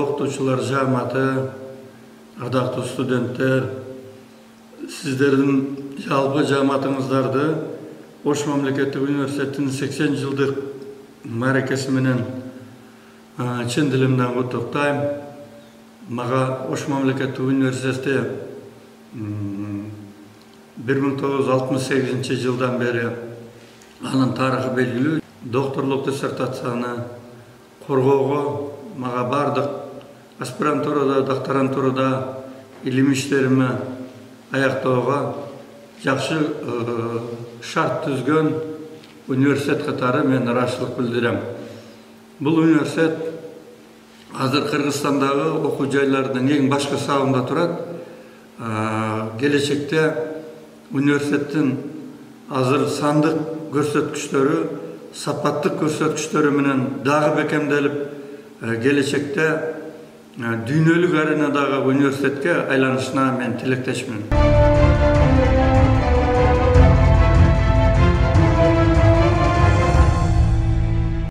окутуучулар жааматы, ардактуу студенттер, сиздердин жалпы жааматыңыздарды Ош мамлекеттик университетинин 80 жылдык мааракеси менен чын дилимден куттуктайм. Мага Ош мамлекеттик университети 1968 жылдан бери анын тарыхы белгилүү. Докторлук диссертацияны коргоого, мага бардык аспирантурада, докторантурада илим иштерими аяктоого жакшы шарт түзгөн университет катары мен ыраазычылык билдирем. Бул университет азыр Кыргызстандагы окуу жайлардын эң башкы сабында турат. Келечекте университеттин азыр сандык көрсөткүчтөрү, сапаттык көрсөткүчтөрү менен дагы бекемделип, келечекте дүйнөлүк аренадагы университетке айланышына мен тилектешмин.